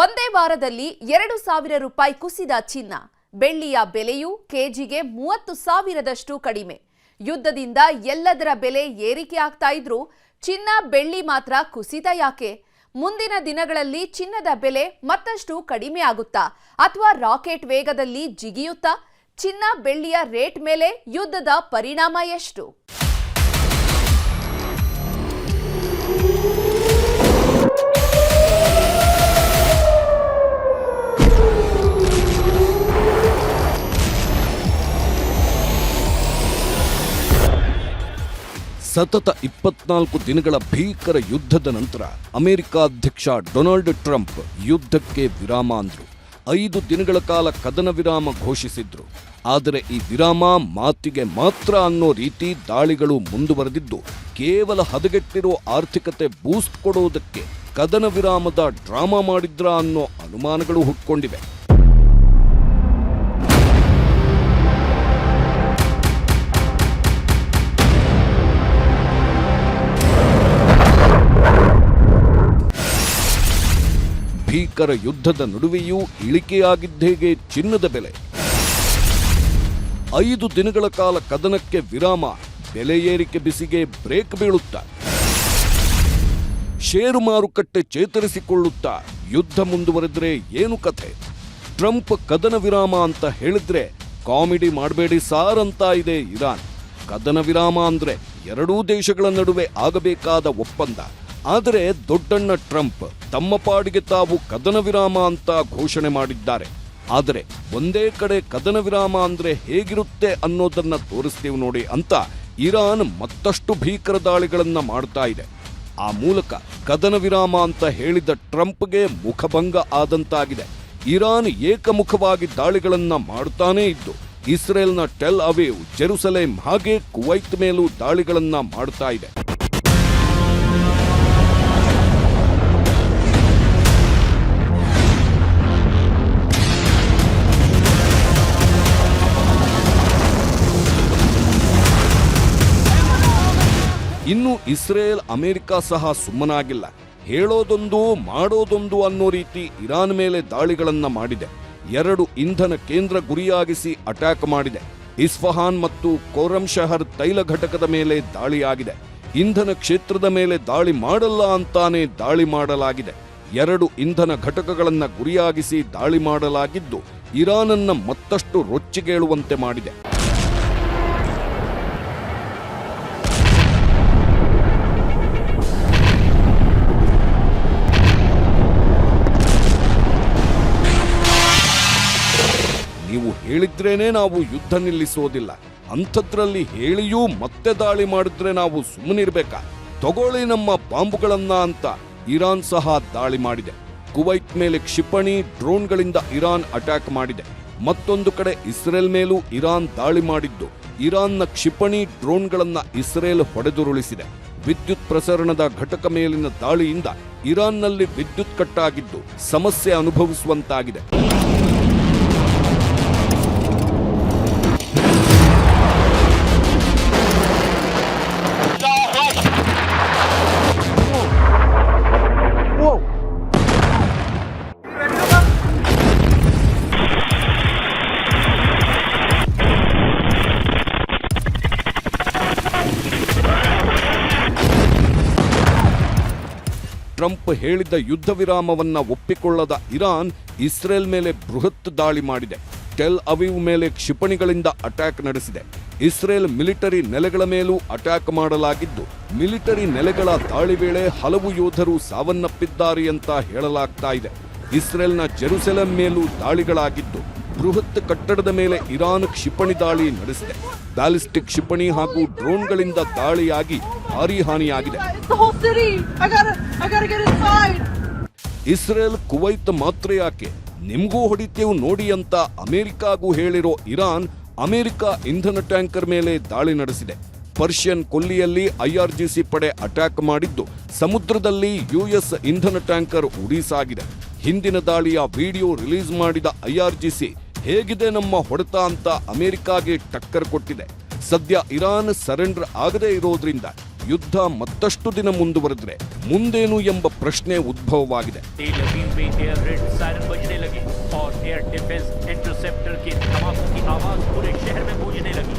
ಒಂದೇ ವಾರದಲ್ಲಿ 2,000 ರೂಪಾಯಿ ಕುಸಿದ ಚಿನ್ನ. ಬೆಳ್ಳಿಯ ಬೆಲೆಯು ಕೆಜಿಗೆ 30,000ದಷ್ಟು ಕಡಿಮೆ. ಯುದ್ಧದಿಂದ ಎಲ್ಲದರ ಬೆಲೆ ಏರಿಕೆ ಆಗ್ತಾ ಇದ್ರೂ ಚಿನ್ನ ಬೆಳ್ಳಿ ಮಾತ್ರ ಕುಸಿತ ಯಾಕೆ? ಮುಂದಿನ ದಿನಗಳಲ್ಲಿ ಚಿನ್ನದ ಬೆಲೆ ಮತ್ತಷ್ಟು ಕಡಿಮೆ ಆಗುತ್ತಾ ಅಥವಾ ರಾಕೆಟ್ ವೇಗದಲ್ಲಿ ಜಿಗಿಯುತ್ತಾ? ಚಿನ್ನ ಬೆಳ್ಳಿಯ ರೇಟ್ ಮೇಲೆ ಯುದ್ಧದ ಪರಿಣಾಮ ಎಷ್ಟು? ಸತತ 24 ದಿನಗಳ ಭೀಕರ ಯುದ್ಧದ ನಂತರ ಅಮೆರಿಕ ಅಧ್ಯಕ್ಷ ಡೊನಾಲ್ಡ್ ಟ್ರಂಪ್ ಯುದ್ಧಕ್ಕೆ ವಿರಾಮ ಅಂದ್ರು. 5 ದಿನಗಳ ಕಾಲ ಕದನ ವಿರಾಮ ಘೋಷಿಸಿದ್ರು. ಆದರೆ ಈ ವಿರಾಮ ಮಾತಿಗೆ ಮಾತ್ರ ಅನ್ನೋ ರೀತಿ ದಾಳಿಗಳು ಮುಂದುವರೆದಿದ್ದು, ಕೇವಲ ಹದಗೆಟ್ಟಿರೋ ಆರ್ಥಿಕತೆ ಬೂಸ್ಟ್ ಕೊಡೋದಕ್ಕೆ ಕದನ ವಿರಾಮದ ಡ್ರಾಮಾ ಮಾಡಿದ್ರಾ ಅನ್ನೋ ಅನುಮಾನಗಳು ಹುಟ್ಕೊಂಡಿವೆ. ಭೀಕರ ಯುದ್ಧದ ನಡುವೆಯೂ ಇಳಿಕೆಯಾಗಿದ್ದೇಗೆ ಚಿನ್ನದ ಬೆಲೆ. 5 ದಿನಗಳ ಕಾಲ ಕದನಕ್ಕೆ ವಿರಾಮ, ಬೆಲೆ ಏರಿಕೆ ಬಿಸಿಗೆ ಬ್ರೇಕ್ ಬೀಳುತ್ತಾ, ಷೇರು ಮಾರುಕಟ್ಟೆ ಚೇತರಿಸಿಕೊಳ್ಳುತ್ತಾ ಯುದ್ಧ ಮುಂದುವರೆದ್ರೆ ಏನು ಕಥೆ? ಟ್ರಂಪ್ ಕದನ ವಿರಾಮ ಅಂತ ಹೇಳಿದ್ರೆ ಕಾಮಿಡಿ ಮಾಡಬೇಡಿ ಸಾರ್ ಅಂತ ಇದೆ ಇರಾನ್. ಕದನ ವಿರಾಮ ಅಂದ್ರೆ ಎರಡೂ ದೇಶಗಳ ನಡುವೆ ಆಗಬೇಕಾದ ಒಪ್ಪಂದ. ಆದರೆ ದೊಡ್ಡಣ್ಣ ಟ್ರಂಪ್ ತಮ್ಮ ಪಾಡಿಗೆ ತಾವು ಕದನ ವಿರಾಮ ಅಂತ ಘೋಷಣೆ ಮಾಡಿದ್ದಾರೆ. ಆದರೆ ಒಂದೇ ಕಡೆ ಕದನ ವಿರಾಮ ಅಂದ್ರೆ ಹೇಗಿರುತ್ತೆ ಅನ್ನೋದನ್ನ ತೋರಿಸ್ತೀವಿ ನೋಡಿ ಅಂತ ಇರಾನ್ ಮತ್ತಷ್ಟು ಭೀಕರ ದಾಳಿಗಳನ್ನ ಮಾಡ್ತಾ ಇದೆ. ಆ ಮೂಲಕ ಕದನ ವಿರಾಮ ಅಂತ ಹೇಳಿದ ಟ್ರಂಪ್ಗೆ ಮುಖಭಂಗ ಆದಂತಾಗಿದೆ. ಇರಾನ್ ಏಕಮುಖವಾಗಿ ದಾಳಿಗಳನ್ನ ಮಾಡುತ್ತಾನೇ ಇದ್ದು, ಇಸ್ರೇಲ್ನ ಟೆಲ್ ಅವೀವ್, ಜೆರುಸಲೇಂ ಹಾಗೆ ಕುವೈತ್ ಮೇಲೂ ದಾಳಿಗಳನ್ನ ಮಾಡ್ತಾ ಇದೆ. ಇನ್ನು ಇಸ್ರೇಲ್, ಅಮೆರಿಕ ಸಹ ಸುಮ್ಮನಾಗಿಲ್ಲ. ಹೇಳೋದೊಂದು ಮಾಡೋದೊಂದು ಅನ್ನೋ ರೀತಿ ಇರಾನ್ ಮೇಲೆ ದಾಳಿಗಳನ್ನ ಮಾಡಿದೆ. 2 ಇಂಧನ ಕೇಂದ್ರ ಗುರಿಯಾಗಿಸಿ ಅಟ್ಯಾಕ್ ಮಾಡಿದೆ. ಇಸ್ಫಹಾನ್ ಮತ್ತು ಕೋರಂ ಶಹರ್ ತೈಲ ಘಟಕದ ಮೇಲೆ ದಾಳಿಯಾಗಿದೆ. ಇಂಧನ ಕ್ಷೇತ್ರದ ಮೇಲೆ ದಾಳಿ ಮಾಡಲ್ಲ ಅಂತಾನೆ ದಾಳಿ ಮಾಡಲಾಗಿದೆ. 2 ಇಂಧನ ಘಟಕಗಳನ್ನ ಗುರಿಯಾಗಿಸಿ ದಾಳಿ ಮಾಡಲಾಗಿದ್ದು ಇರಾನನ್ನ ಮತ್ತಷ್ಟು ರೊಚ್ಚಿಗೇಳುವಂತೆ ಮಾಡಿದೆ. ನೀವು ಹೇಳಿದ್ರೇನೆ ನಾವು ಯುದ್ಧ ನಿಲ್ಲಿಸೋದಿಲ್ಲ, ಅಂಥದ್ರಲ್ಲಿ ಹೇಳಿಯೂ ಮತ್ತೆ ದಾಳಿ ಮಾಡಿದ್ರೆ ನಾವು ಸುಮ್ಮನಿರ್ಬೇಕಾ? ತಗೊಳ್ಳಿ ನಮ್ಮ ಬಾಂಬುಗಳನ್ನ ಅಂತ ಇರಾನ್ ಸಹ ದಾಳಿ ಮಾಡಿದೆ. ಕುವೈತ್ ಮೇಲೆ ಕ್ಷಿಪಣಿ ಡ್ರೋನ್ಗಳಿಂದ ಇರಾನ್ ಅಟ್ಯಾಕ್ ಮಾಡಿದೆ. ಮತ್ತೊಂದು ಕಡೆ ಇಸ್ರೇಲ್ ಮೇಲೂ ಇರಾನ್ ದಾಳಿ ಮಾಡಿದ್ದು, ಇರಾನ್ನ ಕ್ಷಿಪಣಿ ಡ್ರೋನ್ಗಳನ್ನ ಇಸ್ರೇಲ್ ಹೊಡೆದುರುಳಿಸಿದೆ. ವಿದ್ಯುತ್ ಪ್ರಸರಣದ ಘಟಕ ಮೇಲಿನ ದಾಳಿಯಿಂದ ಇರಾನ್ನಲ್ಲಿ ವಿದ್ಯುತ್ ಕಟ್ಟಾಗಿದ್ದು ಸಮಸ್ಯೆ ಅನುಭವಿಸುವಂತಾಗಿದೆ. ಟ್ರಂಪ್ ಹೇಳಿದ ಯುದ್ಧ ವಿರಾಮವನ್ನ ಒಪ್ಪಿಕೊಳ್ಳದ ಇರಾನ್ ಇಸ್ರೇಲ್ ಮೇಲೆ ಬೃಹತ್ ದಾಳಿ ಮಾಡಿದೆ. ಟೆಲ್ ಅವೀವ್ ಮೇಲೆ ಕ್ಷಿಪಣಿಗಳಿಂದ ಅಟ್ಯಾಕ್ ನಡೆಸಿದೆ. ಇಸ್ರೇಲ್ ಮಿಲಿಟರಿ ನೆಲೆಗಳ ಮೇಲೂ ಅಟ್ಯಾಕ್ ಮಾಡಲಾಗಿದ್ದು, ಮಿಲಿಟರಿ ನೆಲೆಗಳ ದಾಳಿ ವೇಳೆ ಹಲವು ಯೋಧರು ಸಾವನ್ನಪ್ಪಿದ್ದಾರೆ ಅಂತ ಹೇಳಲಾಗ್ತಾ ಇದೆ. ಇಸ್ರೇಲ್ನ ಜೆರುಸಲೇಂ ಮೇಲೂ ದಾಳಿಗಳಾಗಿದ್ದು, ಬೃಹತ್ ಕಟ್ಟಡದ ಮೇಲೆ ಇರಾನ್ ಕ್ಷಿಪಣಿ ದಾಳಿ ನಡೆಸಿದೆ. ಬ್ಯಾಲಿಸ್ಟಿಕ್ ಕ್ಷಿಪಣಿ ಹಾಗೂ ಡ್ರೋನ್ಗಳಿಂದ ದಾಳಿಯಾಗಿ ಭಾರೀ ಹಾನಿಯಾಗಿದೆ. ಇಸ್ರೇಲ್, ಕುವೈತ್ ಮಾತ್ರ ಯಾಕೆ, ನಿಮ್ಗೂ ಹೊಡಿತೇವು ನೋಡಿ ಅಂತ ಅಮೆರಿಕಾಗೂ ಹೇಳಿರೋ ಇರಾನ್ ಅಮೆರಿಕ ಇಂಧನ ಟ್ಯಾಂಕರ್ ಮೇಲೆ ದಾಳಿ ನಡೆಸಿದೆ. ಪರ್ಷಿಯನ್ ಕೊಲ್ಲಿಯಲ್ಲಿ IRGC ಪಡೆ ಅಟ್ಯಾಕ್ ಮಾಡಿದ್ದು, ಸಮುದ್ರದಲ್ಲಿ US ಇಂಧನ ಟ್ಯಾಂಕರ್ ಉಡೀಸಾಗಿದೆ. ಹಿಂದಿನ ದಾಳಿಯ ವಿಡಿಯೋ ರಿಲೀಸ್ ಮಾಡಿದ IRGC ಹೇಗಿದೆ ನಮ್ಮ ಹೊಡೆತ ಅಂತ ಅಮೆರಿಕಾಗೆ ಟಕ್ಕರ್ ಕೊಟ್ಟಿದೆ. ಸದ್ಯ ಇರಾನ್ ಸರೆಂಡರ್ ಆಗದೇ ಇರೋದ್ರಿಂದ ಯುದ್ಧ ಮತ್ತಷ್ಟು ದಿನ ಮುಂದುವರೆದ್ರೆ ಮುಂದೇನು ಎಂಬ ಪ್ರಶ್ನೆ ಉದ್ಭವವಾಗಿದೆ. तेल अवीव में एयर रेड सायरन बजने लगे और एयर डिफेंस इंटरसेप्टर के धमाकों की आवाज पूरे शहर में गूंजने लगी।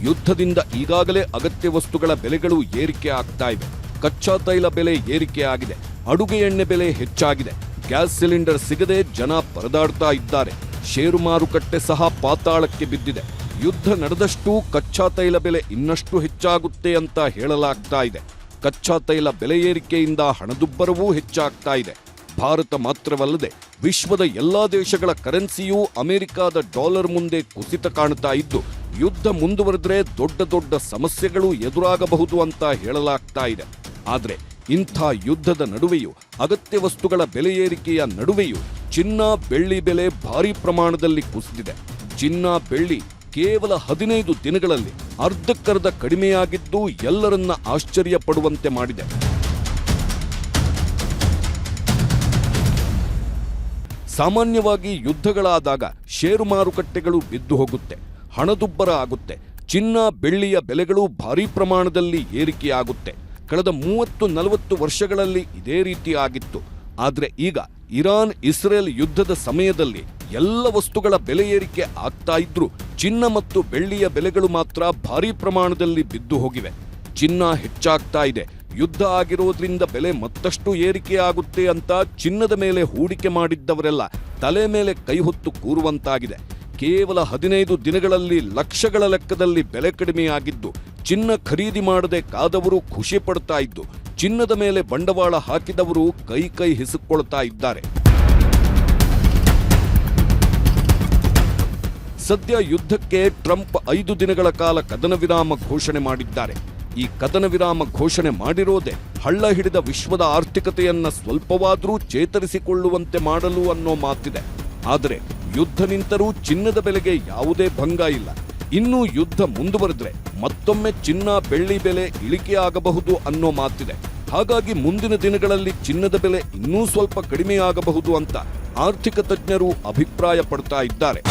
ಯುದ್ಧದಿಂದ ಈಗಾಗಲೇ ಅಗತ್ಯ ವಸ್ತುಗಳ ಬೆಲೆಗಳು ಏರಿಕೆ ಆಗ್ತಾ ಇವೆ. ಕಚ್ಚಾ ತೈಲ ಬೆಲೆ ಏರಿಕೆ ಆಗಿದೆ, ಅಡುಗೆ ಎಣ್ಣೆ ಬೆಲೆ ಹೆಚ್ಚಾಗಿದೆ, ಗ್ಯಾಸ್ ಸಿಲಿಂಡರ್ ಸಿಗದೆ ಜನ ಪರದಾಡ್ತಾ ಇದ್ದಾರೆ, ಷೇರು ಮಾರುಕಟ್ಟೆ ಸಹ ಪಾತಾಳಕ್ಕೆ ಬಿದ್ದಿದೆ. ಯುದ್ಧ ನಡೆದಷ್ಟು ಕಚ್ಚಾ ತೈಲ ಬೆಲೆ ಇನ್ನಷ್ಟು ಹೆಚ್ಚಾಗುತ್ತೆ ಅಂತ ಹೇಳಲಾಗ್ತಾ ಇದೆ. ಕಚ್ಚಾ ತೈಲ ಬೆಲೆ ಏರಿಕೆಯಿಂದ ಹಣದುಬ್ಬರವೂ ಹೆಚ್ಚಾಗ್ತಾ ಇದೆ. ಭಾರತ ಮಾತ್ರವಲ್ಲದೆ ವಿಶ್ವದ ಎಲ್ಲಾ ದೇಶಗಳ ಕರೆನ್ಸಿಯೂ ಅಮೆರಿಕಾದ ಡಾಲರ್ ಮುಂದೆ ಕುಸಿತ ಕಾಣ್ತಾ ಇದ್ದು, ಯುದ್ಧ ಮುಂದುವರೆದ್ರೆ ದೊಡ್ಡ ದೊಡ್ಡ ಸಮಸ್ಯೆಗಳು ಎದುರಾಗಬಹುದು ಅಂತ ಹೇಳಲಾಗ್ತಾ ಇದೆ. ಆದರೆ ಇಂಥ ಯುದ್ಧದ ನಡುವೆಯೂ ಅಗತ್ಯ ವಸ್ತುಗಳ ಬೆಲೆ ಏರಿಕೆಯ ನಡುವೆಯೂ ಚಿನ್ನ ಬೆಳ್ಳಿ ಬೆಲೆ ಭಾರೀ ಪ್ರಮಾಣದಲ್ಲಿ ಕುಸಿದಿದೆ. ಚಿನ್ನ ಬೆಳ್ಳಿ ಕೇವಲ 15 ದಿನಗಳಲ್ಲಿ ಅರ್ಧಕ್ಕರ್ಧ ಕಡಿಮೆಯಾಗಿದ್ದು ಎಲ್ಲರನ್ನ ಆಶ್ಚರ್ಯ ಪಡುವಂತೆ ಮಾಡಿದೆ. ಸಾಮಾನ್ಯವಾಗಿ ಯುದ್ಧಗಳಾದಾಗ ಷೇರು ಮಾರುಕಟ್ಟೆಗಳು ಬಿದ್ದು ಹೋಗುತ್ತೆ, ಹಣದುಬ್ಬರ ಆಗುತ್ತೆ, ಚಿನ್ನ ಬೆಳ್ಳಿಯ ಬೆಲೆಗಳು ಭಾರೀ ಪ್ರಮಾಣದಲ್ಲಿ ಏರಿಕೆಯಾಗುತ್ತೆ. ಕಳೆದ 30-40 ವರ್ಷಗಳಲ್ಲಿ ಇದೇ ರೀತಿ ಆಗಿತ್ತು. ಆದರೆ ಈಗ ಇರಾನ್ ಇಸ್ರೇಲ್ ಯುದ್ಧದ ಸಮಯದಲ್ಲಿ ಎಲ್ಲ ವಸ್ತುಗಳ ಬೆಲೆ ಏರಿಕೆ ಆಗ್ತಾ ಇದ್ರೂ ಚಿನ್ನ ಮತ್ತು ಬೆಳ್ಳಿಯ ಬೆಲೆಗಳು ಮಾತ್ರ ಭಾರೀ ಪ್ರಮಾಣದಲ್ಲಿ ಬಿದ್ದು ಹೋಗಿವೆ. ಚಿನ್ನ ಹೆಚ್ಚಾಗ್ತಾ ಇದೆ. ಯುದ್ಧ ಆಗಿರೋದ್ರಿಂದ ಬೆಲೆ ಮತ್ತಷ್ಟು ಏರಿಕೆಯಾಗುತ್ತೆ ಅಂತ ಚಿನ್ನದ ಮೇಲೆ ಹೂಡಿಕೆ ಮಾಡಿದ್ದವರೆಲ್ಲ ತಲೆ ಮೇಲೆ ಕೈ ಹೊತ್ತು ಕೂರುವಂತಾಗಿದೆ. ಕೇವಲ 15 ದಿನಗಳಲ್ಲಿ ಲಕ್ಷಗಳ ಲೆಕ್ಕದಲ್ಲಿ ಬೆಲೆ ಕಡಿಮೆಯಾಗಿದ್ದು ಚಿನ್ನ ಖರೀದಿ ಮಾಡದೆ ಕಾದವರು ಖುಷಿ ಪಡ್ತಾ ಇದ್ದು, ಚಿನ್ನದ ಮೇಲೆ ಬಂಡವಾಳ ಹಾಕಿದವರು ಕೈ ಹಿಸುಕೊಳ್ತಾ ಇದ್ದಾರೆ. ಸದ್ಯ ಯುದ್ಧಕ್ಕೆ ಟ್ರಂಪ್ 5 ದಿನಗಳ ಕಾಲ ಕದನ ವಿರಾಮ ಘೋಷಣೆ ಮಾಡಿದ್ದಾರೆ. ಈ ಕದನ ವಿರಾಮ ಘೋಷಣೆ ಮಾಡಿರೋದೇ ಹಳ್ಳ ಹಿಡಿದ ವಿಶ್ವದ ಆರ್ಥಿಕತೆಯನ್ನ ಸ್ವಲ್ಪವಾದರೂ ಚೇತರಿಸಿಕೊಳ್ಳುವಂತೆ ಮಾಡಲು ಅನ್ನೋ ಮಾತಿದೆ. ಆದರೆ ಯುದ್ಧ ನಿಂತರೂ ಚಿನ್ನದ ಬೆಲೆಗೆ ಯಾವುದೇ ಭಂಗ ಇಲ್ಲ. ಇನ್ನೂ ಯುದ್ಧ ಮುಂದುವರೆದ್ರೆ ಮತ್ತೊಮ್ಮೆ ಚಿನ್ನ ಬೆಳ್ಳಿ ಬೆಲೆ ಇಳಿಕೆಯಾಗಬಹುದು ಅನ್ನೋ ಮಾತಿದೆ. ಹಾಗಾಗಿ ಮುಂದಿನ ದಿನಗಳಲ್ಲಿ ಚಿನ್ನದ ಬೆಲೆ ಇನ್ನೂ ಸ್ವಲ್ಪ ಕಡಿಮೆಯಾಗಬಹುದು ಅಂತ ಆರ್ಥಿಕ ತಜ್ಞರು ಅಭಿಪ್ರಾಯ ಪಡ್ತಾ ಇದ್ದಾರೆ.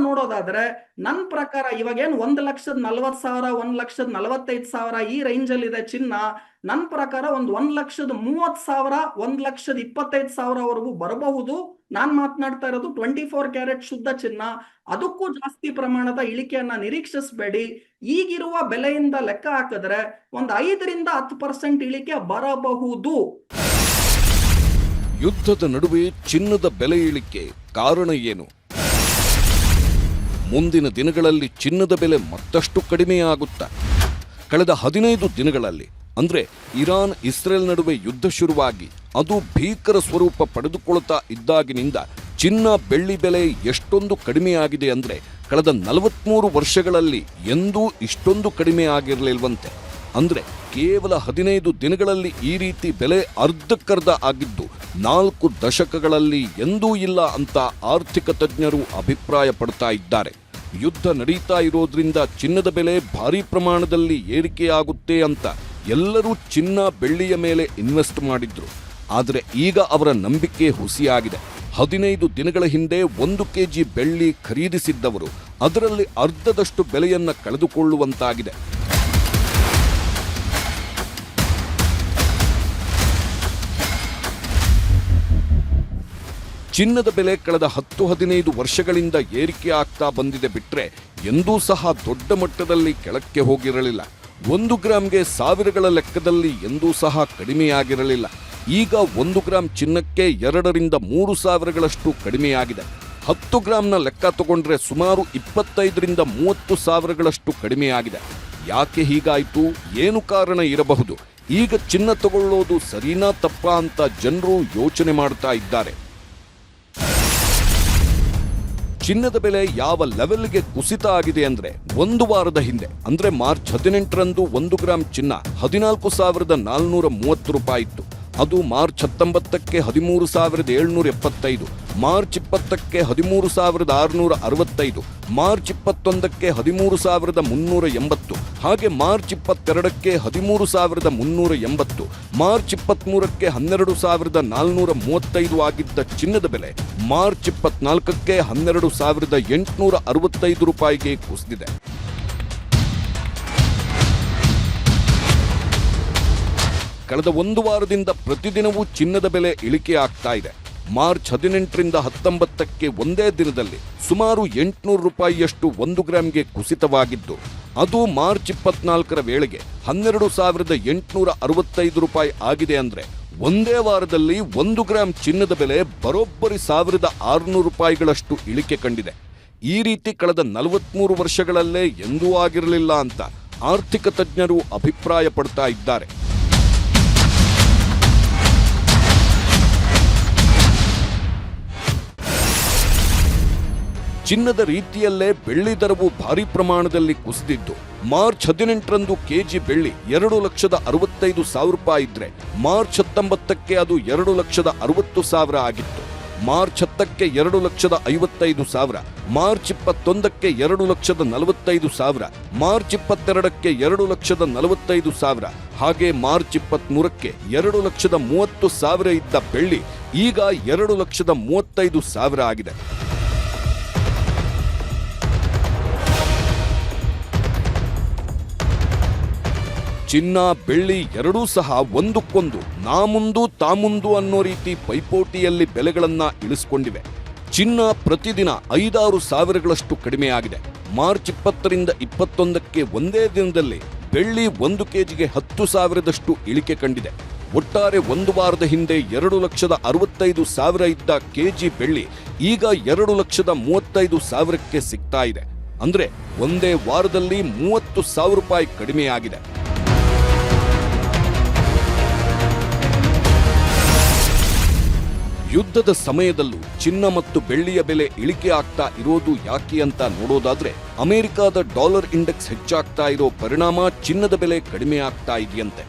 ನೋಡೋದಾದ್ರೆ ನನ್ನ ಪ್ರಕಾರ ಇವಾಗೇನು 1,40,000 1,45,000 ಈ ರೇಂಜ್ ಅಲ್ಲಿ ಇದೆ ಚಿನ್ನ. ನನ್ನ ಪ್ರಕಾರ ಒಂದು 1,30,000 1,25,000 ವರೆಗೂ ಬರಬಹುದು. ನಾನ್ ಮಾತನಾಡ್ತಾ ಇರೋದು 24 ಕ್ಯಾರೆಟ್ ಶುದ್ಧ ಚಿನ್ನ. ಅದಕ್ಕೂ ಜಾಸ್ತಿ ಪ್ರಮಾಣದ ಇಳಿಕೆಯನ್ನ ನಿರೀಕ್ಷಿಸಬೇಡಿ. ಈಗಿರುವ ಬೆಲೆಯಿಂದ ಲೆಕ್ಕ ಹಾಕಿದ್ರೆ ಒಂದು 5-10% ಇಳಿಕೆ ಬರಬಹುದು. ಯುದ್ಧದ ನಡುವೆ ಚಿನ್ನದ ಬೆಲೆ ಇಳಿಕೆ ಕಾರಣ ಏನು? ಮುಂದಿನ ದಿನಗಳಲ್ಲಿ ಚಿನ್ನದ ಬೆಲೆ ಮತ್ತಷ್ಟು ಕಡಿಮೆಯಾಗುತ್ತಾ? ಕಳೆದ 15 ದಿನಗಳಲ್ಲಿ ಅಂದ್ರೆ ಇರಾನ್ ಇಸ್ರೇಲ್ ನಡುವೆ ಯುದ್ಧ ಶುರುವಾಗಿ ಅದು ಭೀಕರ ಸ್ವರೂಪ ಪಡೆದುಕೊಳ್ತಾ ಇದ್ದಾಗಿನಿಂದ ಚಿನ್ನ ಬೆಳ್ಳಿ ಬೆಲೆ ಎಷ್ಟೊಂದು ಕಡಿಮೆಯಾಗಿದೆ ಅಂದ್ರೆ ಕಳೆದ 43 ವರ್ಷಗಳಲ್ಲಿ ಎಂದೂ ಇಷ್ಟೊಂದು ಕಡಿಮೆ ಆಗಿರಲಿಲ್ವಂತೆ. ಅಂದ್ರೆ ಕೇವಲ 15 ದಿನಗಳಲ್ಲಿ ಈ ರೀತಿ ಬೆಲೆ ಅರ್ಧಕ್ಕರ್ಧ ಆಗಿದ್ದು 4 ದಶಕಗಳಲ್ಲಿ ಎಂದೂ ಇಲ್ಲ ಅಂತ ಆರ್ಥಿಕ ತಜ್ಞರು ಅಭಿಪ್ರಾಯ ಪಡ್ತಾ ಇದ್ದಾರೆ. ಯುದ್ಧ ನಡೀತಾ ಇರೋದ್ರಿಂದ ಚಿನ್ನದ ಬೆಲೆ ಭಾರೀ ಪ್ರಮಾಣದಲ್ಲಿ ಏರಿಕೆಯಾಗುತ್ತೆ ಅಂತ ಎಲ್ಲರೂ ಚಿನ್ನ ಬೆಳ್ಳಿಯ ಮೇಲೆ ಇನ್ವೆಸ್ಟ್ ಮಾಡಿದ್ರು. ಆದರೆ ಈಗ ಅವರ ನಂಬಿಕೆ ಹುಸಿಯಾಗಿದೆ. 15 ದಿನಗಳ ಹಿಂದೆ 1 ಕೆಜಿ ಬೆಳ್ಳಿ ಖರೀದಿಸಿದ್ದವರು ಅದರಲ್ಲಿ ಅರ್ಧದಷ್ಟು ಬೆಲೆಯನ್ನ ಕಳೆದುಕೊಳ್ಳುವಂತಾಗಿದೆ. ಚಿನ್ನದ ಬೆಲೆ ಕಳೆದ 10-15 ವರ್ಷಗಳಿಂದ ಏರಿಕೆ ಆಗ್ತಾ ಬಂದಿದೆ ಬಿಟ್ರೆ ಎಂದೂ ಸಹ ದೊಡ್ಡ ಮಟ್ಟದಲ್ಲಿ ಕೆಳಕ್ಕೆ ಹೋಗಿರಲಿಲ್ಲ. 1 ಗ್ರಾಂಗೆ ಸಾವಿರಗಳ ಲೆಕ್ಕದಲ್ಲಿ ಎಂದೂ ಸಹ ಕಡಿಮೆಯಾಗಿರಲಿಲ್ಲ. ಈಗ 1 ಗ್ರಾಂ ಚಿನ್ನಕ್ಕೆ 2-3 ಸಾವಿರಗಳಷ್ಟು ಕಡಿಮೆಯಾಗಿದೆ. 10 ಗ್ರಾಂನ ಲೆಕ್ಕ ತಗೊಂಡ್ರೆ ಸುಮಾರು 25-30 ಸಾವಿರಗಳಷ್ಟು ಕಡಿಮೆಯಾಗಿದೆ. ಯಾಕೆ ಹೀಗಾಯಿತು? ಏನು ಕಾರಣ ಇರಬಹುದು? ಈಗ ಚಿನ್ನ ತಗೊಳ್ಳೋದು ಸರಿನಾ ತಪ್ಪಾ ಅಂತ ಜನರು ಯೋಚನೆ ಮಾಡ್ತಾ ಇದ್ದಾರೆ. ಚಿನ್ನದ ಬೆಲೆ ಯಾವ ಲೆವೆಲ್ಗೆ ಕುಸಿತ ಆಗಿದೆ ಅಂದ್ರೆ 1 ವಾರದ ಹಿಂದೆ ಅಂದ್ರೆ ಮಾರ್ಚ್ 18ರಂದು 1 ಗ್ರಾಂ ಚಿನ್ನ 14,430 ರೂಪಾಯಿ ಇತ್ತು. ಅದು ಮಾರ್ಚ್ 19ಕ್ಕೆ 13,775, ಮಾರ್ಚ್ 20ಕ್ಕೆ 13,665, ಮಾರ್ಚ್ 21ಕ್ಕೆ 13,380, ಹಾಗೆ ಮಾರ್ಚ್ 22ಕ್ಕೆ 13,380, ಮಾರ್ಚ್ 23ಕ್ಕೆ 12,435 ಆಗಿದ್ದ ಚಿನ್ನದ ಬೆಲೆ ಮಾರ್ಚ್ 24ಕ್ಕೆ 12,865 ರೂಪಾಯಿಗೆ ಕುಸಿದಿದೆ. ಕಳೆದ ಒಂದು ವಾರದಿಂದ ಪ್ರತಿದಿನವೂ ಚಿನ್ನದ ಬೆಲೆ ಇಳಿಕೆ ಆಗ್ತಾ ಇದೆ. ಮಾರ್ಚ್ 18ರಿಂದ 19ಕ್ಕೆ ಒಂದೇ ದಿನದಲ್ಲಿ ಸುಮಾರು 800 ರೂಪಾಯಿಯಷ್ಟು 1 ಗ್ರಾಂಗೆ ಕುಸಿತವಾಗಿದ್ದು, ಅದು ಮಾರ್ಚ್ 24ರ ವೇಳೆಗೆ 12,865 ರೂಪಾಯಿ ಆಗಿದೆ. ಅಂದ್ರೆ ಒಂದೇ ವಾರದಲ್ಲಿ 1 ಗ್ರಾಂ ಚಿನ್ನದ ಬೆಲೆ ಬರೋಬ್ಬರಿ 1,600 ರೂಪಾಯಿಗಳಷ್ಟು ಇಳಿಕೆ ಕಂಡಿದೆ. ಈ ರೀತಿ ಕಳೆದ 43 ವರ್ಷಗಳಲ್ಲೇ ಎಂದೂ ಆಗಿರಲಿಲ್ಲ ಅಂತ ಆರ್ಥಿಕ ತಜ್ಞರು ಅಭಿಪ್ರಾಯ ಪಡ್ತಾ ಇದ್ದಾರೆ. ಚಿನ್ನದ ರೀತಿಯಲ್ಲೇ ಬೆಳ್ಳಿ ದರವು ಭಾರಿ ಪ್ರಮಾಣದಲ್ಲಿ ಕುಸಿದಿದ್ದು, ಮಾರ್ಚ್ 18ರಂದು ಕೆಜಿ ಬೆಳ್ಳಿ 2,65,000 ರೂಪಾಯಿ ಇದ್ರೆ ಮಾರ್ಚ್ 19ಕ್ಕೆ ಅದು 2,60,000 ಆಗಿತ್ತು. ಮಾರ್ಚ್ 10ಕ್ಕೆ 2,55,000, ಮಾರ್ಚ್ 21ಕ್ಕೆ 2,45,000, ಮಾರ್ಚ್ 22ಕ್ಕೆ 2,45,000, ಹಾಗೆ ಮಾರ್ಚ್ 23ಕ್ಕೆ 2,30,000 ಇದ್ದ ಬೆಳ್ಳಿ ಈಗ 2,35,000 ಆಗಿದೆ. ಚಿನ್ನ ಬೆಳ್ಳಿ ಎರಡೂ ಸಹ ಒಂದಕ್ಕೊಂದು ನಾ ಮುಂದು ತಾ ಮುಂದು ಅನ್ನೋ ರೀತಿ ಪೈಪೋಟಿಯಲ್ಲಿ ಬೆಲೆಗಳನ್ನ ಇಳಿಸಿಕೊಂಡಿವೆ. ಚಿನ್ನ ಪ್ರತಿದಿನ 5-6 ಸಾವಿರಗಳಷ್ಟು ಕಡಿಮೆಯಾಗಿದೆ. ಮಾರ್ಚ್ 20ರಿಂದ 21ಕ್ಕೆ ಒಂದೇ ದಿನದಲ್ಲಿ ಬೆಳ್ಳಿ 1 ಕೆಜಿಗೆ 10,000ದಷ್ಟು ಇಳಿಕೆ ಕಂಡಿದೆ. ಒಟ್ಟಾರೆ ಒಂದು ವಾರದ ಹಿಂದೆ 2,65,000 ಇದ್ದ ಕೆಜಿ ಬೆಳ್ಳಿ ಈಗ 2,35,000ಕ್ಕೆ ಸಿಗ್ತಾ ಇದೆ. ಅಂದ್ರೆ ಒಂದೇ ವಾರದಲ್ಲಿ 30,000 ರೂಪಾಯಿ ಕಡಿಮೆಯಾಗಿದೆ. ಯುದ್ಧದ ಸಮಯದಲ್ಲೂ ಚಿನ್ನ ಮತ್ತು ಬೆಳ್ಳಿಯ ಬೆಲೆ ಇಳಿಕೆ ಆಗ್ತಾ ಇರೋದು ಯಾಕೆ ಅಂತ ನೋಡೋದಾದ್ರೆ, ಅಮೆರಿಕದ ಡಾಲರ್ ಇಂಡೆಕ್ಸ್ ಹೆಚ್ಚಾಗ್ತಾ ಇರೋ ಪರಿಣಾಮ ಚಿನ್ನದ ಬೆಲೆ ಕಡಿಮೆ ಆಗ್ತಾ ಇದೆಯಂತೆ.